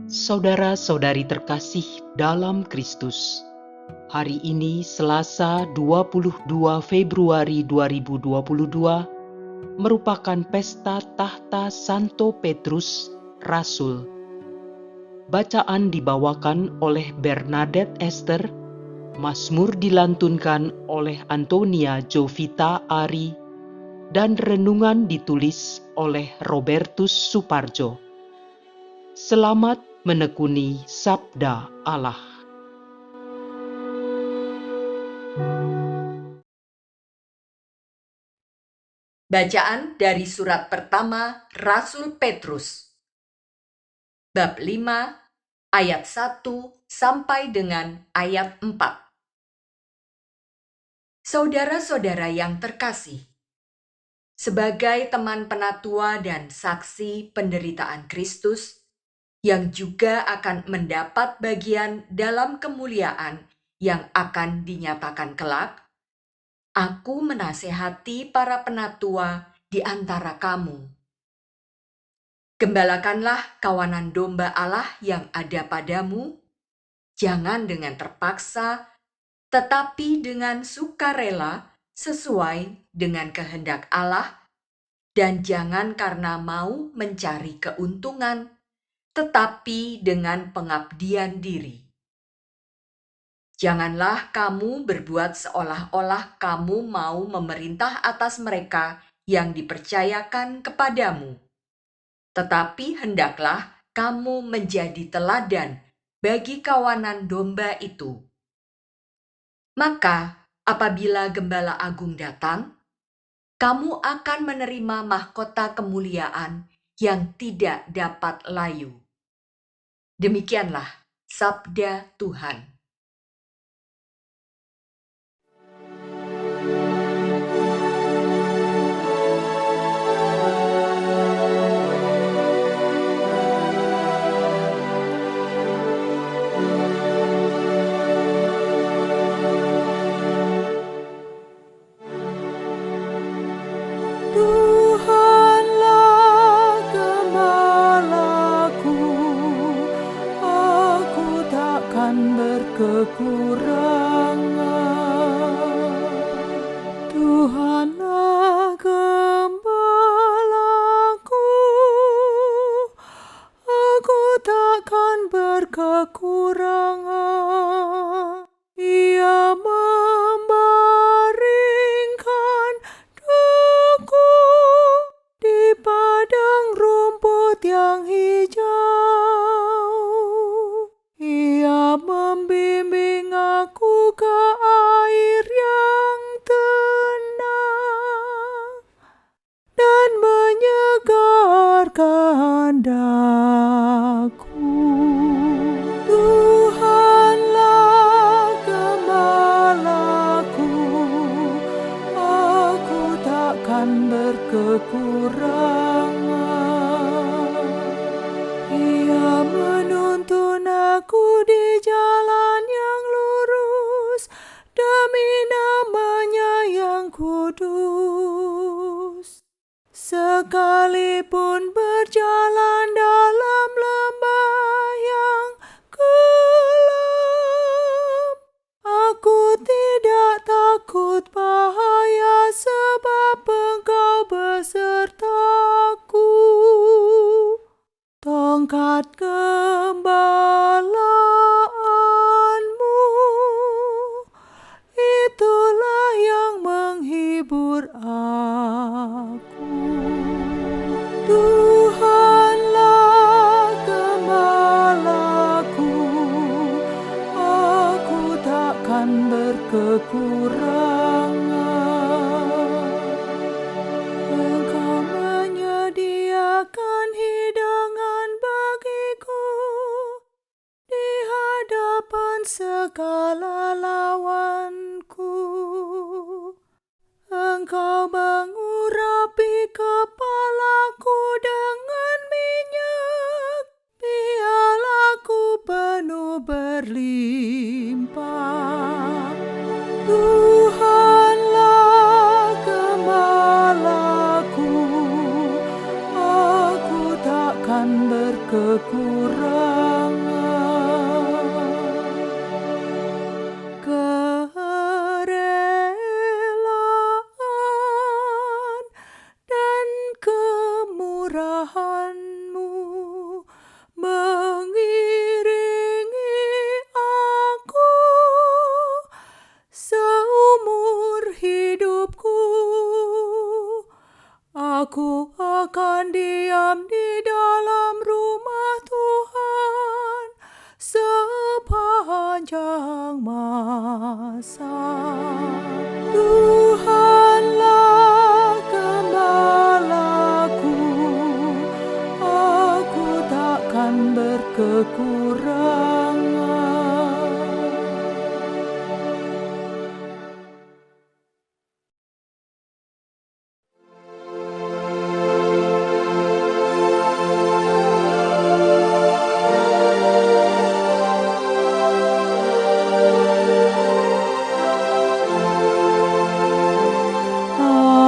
Saudara-saudari terkasih dalam Kristus, hari ini Selasa 22 Februari 2022 merupakan pesta tahta Santo Petrus, Rasul. Bacaan dibawakan oleh Bernadette Esther, Mazmur dilantunkan oleh Antonia Jovita Ari, dan renungan ditulis oleh Robertus Suparjo. Selamat menekuni Sabda Allah. Bacaan dari surat pertama Rasul Petrus, bab 5, ayat 1 sampai dengan ayat 4. Saudara-saudara yang terkasih, sebagai teman penatua dan saksi penderitaan Kristus, yang juga akan mendapat bagian dalam kemuliaan yang akan dinyatakan kelak, aku menasehati para penatua di antara kamu. Gembalakanlah kawanan domba Allah yang ada padamu, jangan dengan terpaksa, tetapi dengan sukarela sesuai dengan kehendak Allah, dan jangan karena mau mencari keuntungan, tetapi dengan pengabdian diri. Janganlah kamu berbuat seolah-olah kamu mau memerintah atas mereka yang dipercayakan kepadamu. Tetapi hendaklah kamu menjadi teladan bagi kawanan domba itu. Maka apabila Gembala Agung datang, kamu akan menerima mahkota kemuliaan yang tidak dapat layu. Demikianlah sabda Tuhan. Tuhanlah gembalaku, aku takkan berkekurangan. Tuhanlah gembalaku, aku takkan berkekurangan. Ia membaringkan daku di padang rumput yang hijau. Ia membimbing aku ke air yang tenang dan menyegarkan daku. Tuhanlah gembalaku, aku takkan berkekurangan. Ia menuntun aku di jalan yang lurus demi nama-Nya yang kudus. Sekalipun berjalan dalam lembah yang gelap, aku tidak takut bahaya, sebab Engkau besertaku. Tongkat gembalaanmu, itulah yang menghibur aku. Tuhanlah gembalaku, aku takkan berkekurangan. Engkau menyediakan hidangan bagiku di hadapan segala lawanku. Engkau mengurapi kepalaku dengan minyak, pialaku penuh berlimpah. Tuhanlah gembalaku, aku takkan berkekurangan. kemurahan-Mu mengiringi aku seumur hidupku. Aku akan diam di dalam rumah Tuhan sepanjang masa. Tuhanlah gembalaku, aku takkan berkekurangan.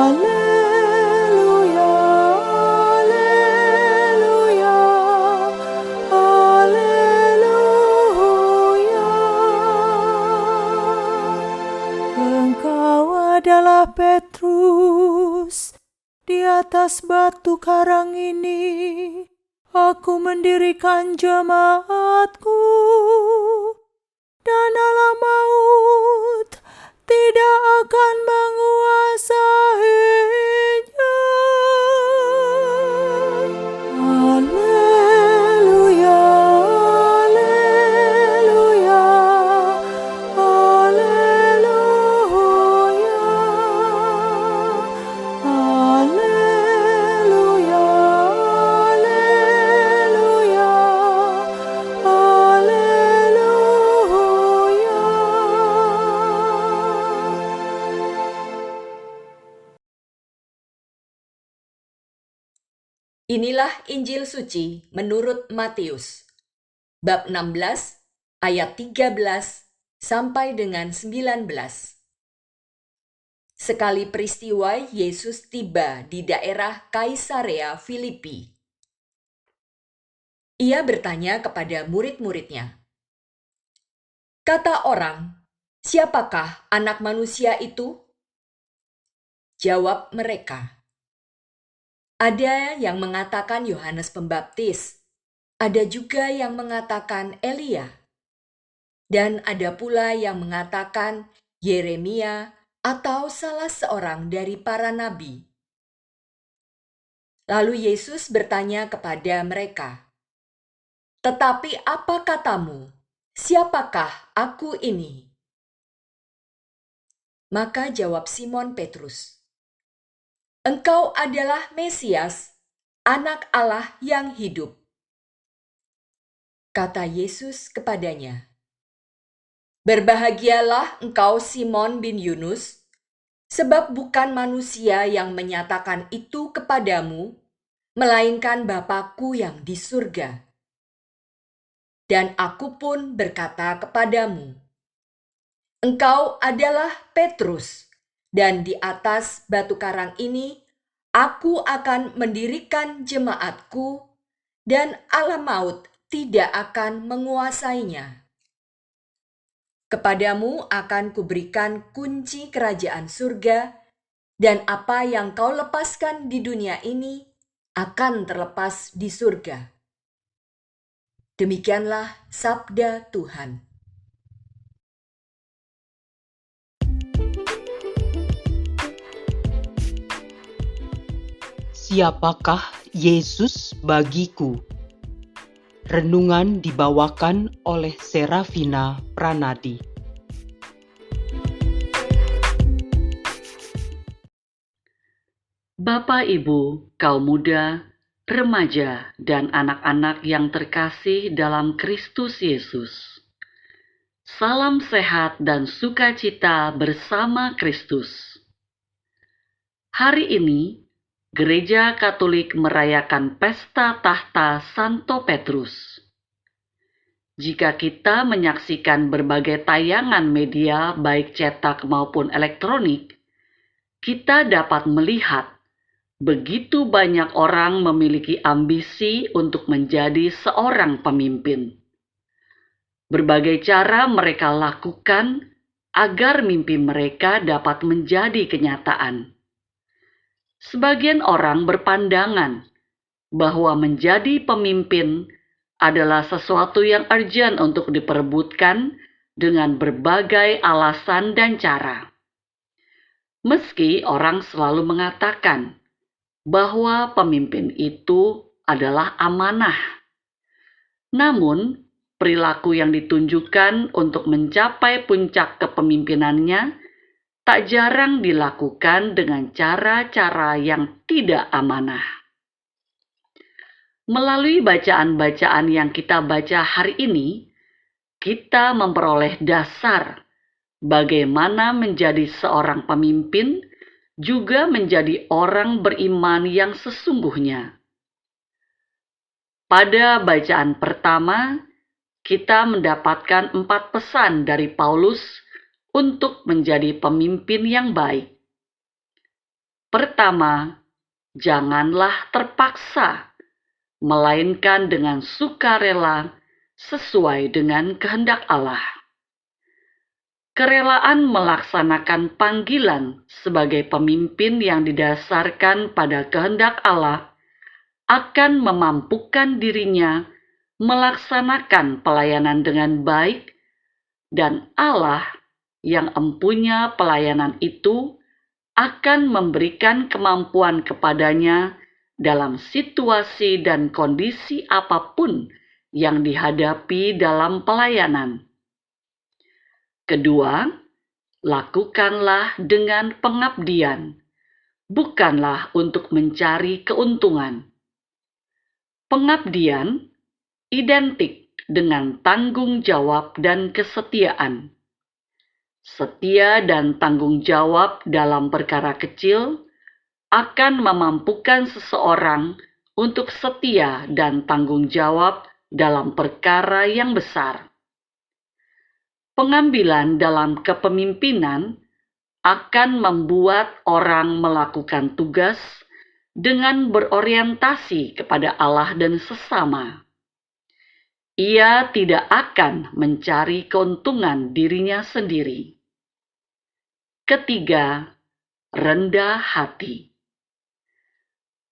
Haleluya, haleluya, haleluya. Engkau adalah Petrus, di atas batu karang ini aku mendirikan jemaatku, dan alam maut tidak akan menguasainya. Haleluya, haleluya, haleluya, haleluya, haleluya, haleluya. Inilah Injil suci menurut Matius, bab 16, ayat 13 sampai dengan 19. Sekali peristiwa Yesus tiba di daerah Kaisarea Filipi. Ia bertanya kepada murid-muridnya, "Kata orang, siapakah anak manusia itu?" Jawab mereka, "Ada yang mengatakan Yohanes Pembaptis, ada juga yang mengatakan Elia, dan ada pula yang mengatakan Yeremia atau salah seorang dari para nabi." Lalu Yesus bertanya kepada mereka, "Tetapi apa katamu? Siapakah aku ini?" Maka jawab Simon Petrus, "Engkau adalah Mesias, Anak Allah yang hidup." Kata Yesus kepadanya, "Berbahagialah engkau Simon bin Yunus, sebab bukan manusia yang menyatakan itu kepadamu, melainkan Bapa-Ku yang di surga. Dan aku pun berkata kepadamu, engkau adalah Petrus, dan di atas batu karang ini aku akan mendirikan jemaatku, dan alam maut tidak akan menguasainya. Kepadamu akan kuberikan kunci kerajaan surga, dan apa yang kau lepaskan di dunia ini akan terlepas di surga." Demikianlah sabda Tuhan. Siapakah Yesus bagiku? Renungan dibawakan oleh Serafina Pranadi. Bapak, Ibu, kaum muda, remaja, dan anak-anak yang terkasih dalam Kristus Yesus. Salam sehat dan sukacita bersama Kristus. Hari ini, Gereja Katolik merayakan pesta tahta Santo Petrus. Jika kita menyaksikan berbagai tayangan media baik cetak maupun elektronik, kita dapat melihat begitu banyak orang memiliki ambisi untuk menjadi seorang pemimpin. Berbagai cara mereka lakukan agar mimpi mereka dapat menjadi kenyataan. Sebagian orang berpandangan bahwa menjadi pemimpin adalah sesuatu yang urgent untuk diperebutkan dengan berbagai alasan dan cara. Meski orang selalu mengatakan bahwa pemimpin itu adalah amanah, namun perilaku yang ditunjukkan untuk mencapai puncak kepemimpinannya tak jarang dilakukan dengan cara-cara yang tidak amanah. Melalui bacaan-bacaan yang kita baca hari ini, kita memperoleh dasar bagaimana menjadi seorang pemimpin, juga menjadi orang beriman yang sesungguhnya. Pada bacaan pertama, kita mendapatkan 4 pesan dari Paulus untuk menjadi pemimpin yang baik. Pertama, janganlah terpaksa, melainkan dengan sukarela sesuai dengan kehendak Allah. Kerelaan melaksanakan panggilan sebagai pemimpin yang didasarkan pada kehendak Allah akan memampukan dirinya melaksanakan pelayanan dengan baik, dan Allah yang empunya pelayanan itu akan memberikan kemampuan kepadanya dalam situasi dan kondisi apapun yang dihadapi dalam pelayanan. Kedua, lakukanlah dengan pengabdian, bukanlah untuk mencari keuntungan. Pengabdian identik dengan tanggung jawab dan kesetiaan. Setia dan tanggung jawab dalam perkara kecil akan memampukan seseorang untuk setia dan tanggung jawab dalam perkara yang besar. Pengambilan dalam kepemimpinan akan membuat orang melakukan tugas dengan berorientasi kepada Allah dan sesama. Ia tidak akan mencari keuntungan dirinya sendiri. Ketiga, rendah hati.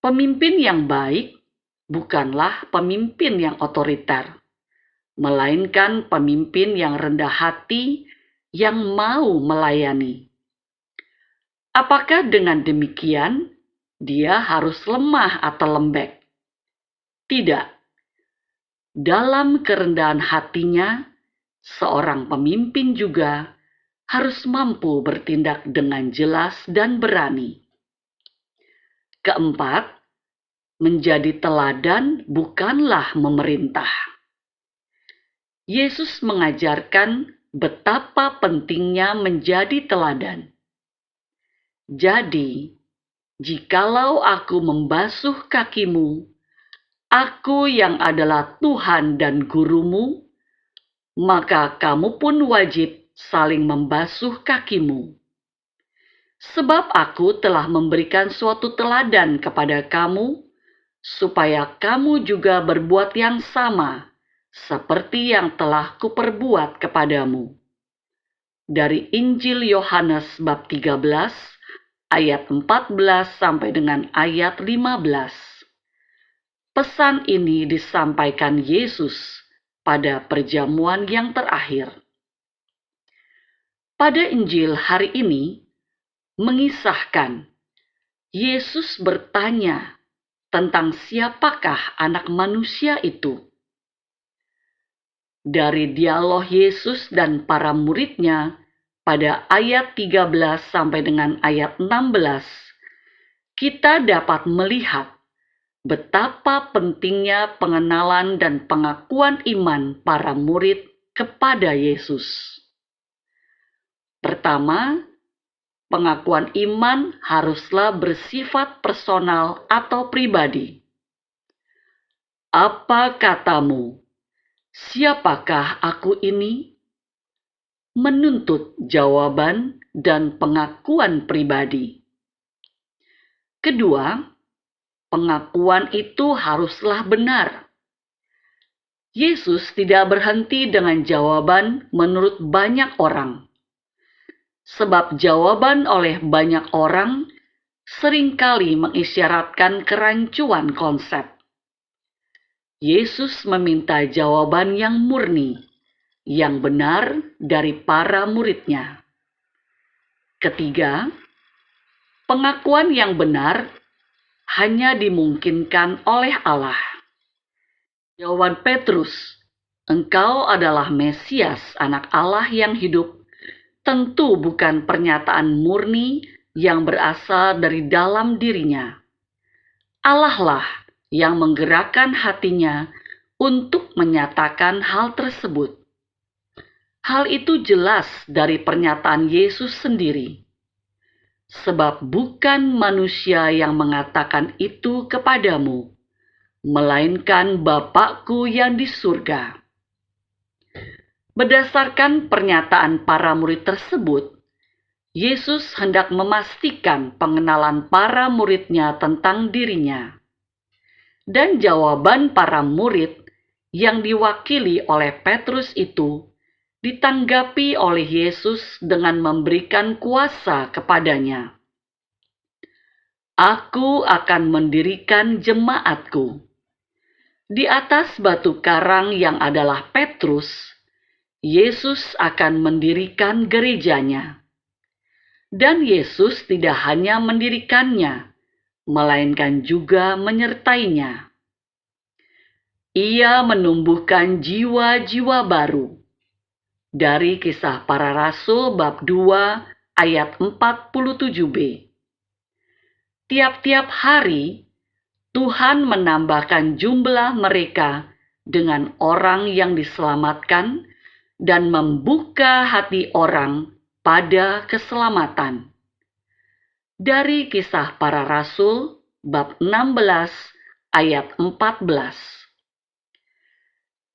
Pemimpin yang baik bukanlah pemimpin yang otoriter, melainkan pemimpin yang rendah hati yang mau melayani. Apakah dengan demikian dia harus lemah atau lembek? Tidak. Dalam kerendahan hatinya, seorang pemimpin juga harus mampu bertindak dengan jelas dan berani. Keempat, menjadi teladan bukanlah memerintah. Yesus mengajarkan betapa pentingnya menjadi teladan. Jadi, jikalau aku membasuh kakimu, aku yang adalah Tuhan dan gurumu, maka kamu pun wajib saling membasuh kakimu. Sebab aku telah memberikan suatu teladan kepada kamu, supaya kamu juga berbuat yang sama, seperti yang telah kuperbuat kepadamu. Dari Injil Yohanes bab 13, ayat 14 sampai dengan ayat 15. Pesan ini disampaikan Yesus pada perjamuan yang terakhir. Pada Injil hari ini mengisahkan Yesus bertanya tentang siapakah anak manusia itu. Dari dialog Yesus dan para muridnya pada ayat 13 sampai dengan ayat 16, kita dapat melihat betapa pentingnya pengenalan dan pengakuan iman para murid kepada Yesus. Pertama, pengakuan iman haruslah bersifat personal atau pribadi. Apa katamu? Siapakah aku ini? Menuntut jawaban dan pengakuan pribadi. Kedua, pengakuan itu haruslah benar. Yesus tidak berhenti dengan jawaban menurut banyak orang. Sebab jawaban oleh banyak orang seringkali mengisyaratkan kerancuan konsep. Yesus meminta jawaban yang murni, yang benar dari para murid-Nya. Ketiga, pengakuan yang benar hanya dimungkinkan oleh Allah. Jawaban Petrus, "Engkau adalah Mesias, Anak Allah yang hidup," tentu bukan pernyataan murni yang berasal dari dalam dirinya. Allah lah yang menggerakkan hatinya untuk menyatakan hal tersebut. Hal itu jelas dari pernyataan Yesus sendiri. Sebab bukan manusia yang mengatakan itu kepadamu, melainkan Bapa-Ku yang di surga. Berdasarkan pernyataan para murid tersebut, Yesus hendak memastikan pengenalan para murid-Nya tentang dirinya. Dan jawaban para murid yang diwakili oleh Petrus itu ditanggapi oleh Yesus dengan memberikan kuasa kepadanya. "Aku akan mendirikan jemaat-Ku." Di atas batu karang yang adalah Petrus, Yesus akan mendirikan gerejanya. Dan Yesus tidak hanya mendirikannya, melainkan juga menyertainya. Ia menumbuhkan jiwa-jiwa baru. Dari Kisah Para Rasul bab 2 ayat 47b. Tiap-tiap hari, Tuhan menambahkan jumlah mereka dengan orang yang diselamatkan dan membuka hati orang pada keselamatan. Dari Kisah Para Rasul bab 16 ayat 14.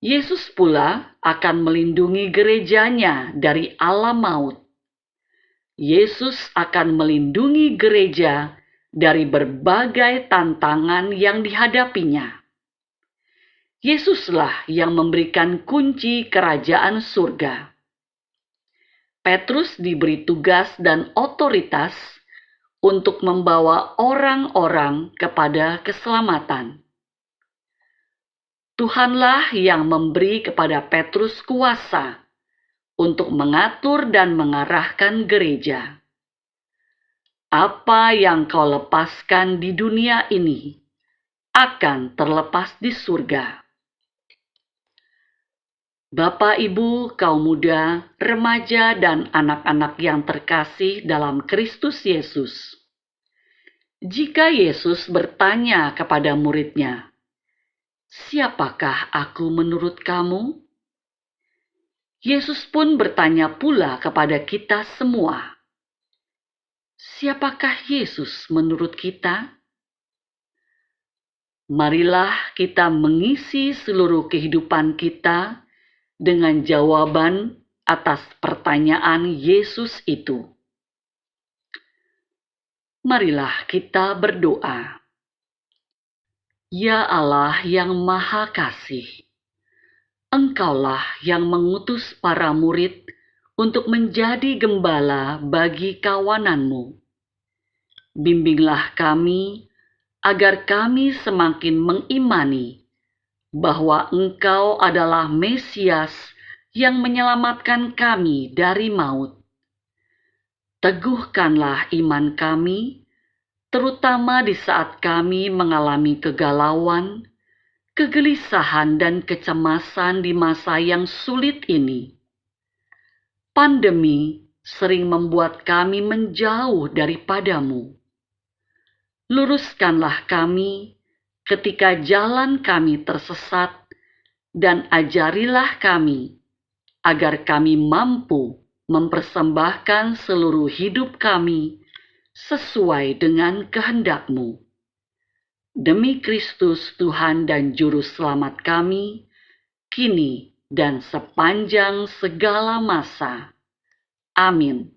Yesus pula akan melindungi gerejanya dari alam maut. Yesus akan melindungi gereja dari berbagai tantangan yang dihadapinya. Yesuslah yang memberikan kunci kerajaan surga. Petrus diberi tugas dan otoritas untuk membawa orang-orang kepada keselamatan. Tuhanlah yang memberi kepada Petrus kuasa untuk mengatur dan mengarahkan gereja. Apa yang kau lepaskan di dunia ini akan terlepas di surga. Bapak, Ibu, kaum muda, remaja, dan anak-anak yang terkasih dalam Kristus Yesus. Jika Yesus bertanya kepada murid-Nya, "Siapakah aku menurut kamu?" Yesus pun bertanya pula kepada kita semua, "Siapakah Yesus menurut kita?" Marilah kita mengisi seluruh kehidupan kita dengan jawaban atas pertanyaan Yesus itu. Marilah kita berdoa. Ya Allah yang Maha Kasih, Engkaulah yang mengutus para murid untuk menjadi gembala bagi kawanan-Mu. Bimbinglah kami agar kami semakin mengimani bahwa Engkau adalah Mesias yang menyelamatkan kami dari maut. Teguhkanlah iman kami, terutama di saat kami mengalami kegalauan, kegelisahan, dan kecemasan di masa yang sulit ini. Pandemi sering membuat kami menjauh daripada-Mu. Luruskanlah kami ketika jalan kami tersesat, dan ajarilah kami agar kami mampu mempersembahkan seluruh hidup kami sesuai dengan kehendak-Mu. Demi Kristus Tuhan dan Juru Selamat kami, kini dan sepanjang segala masa. Amin.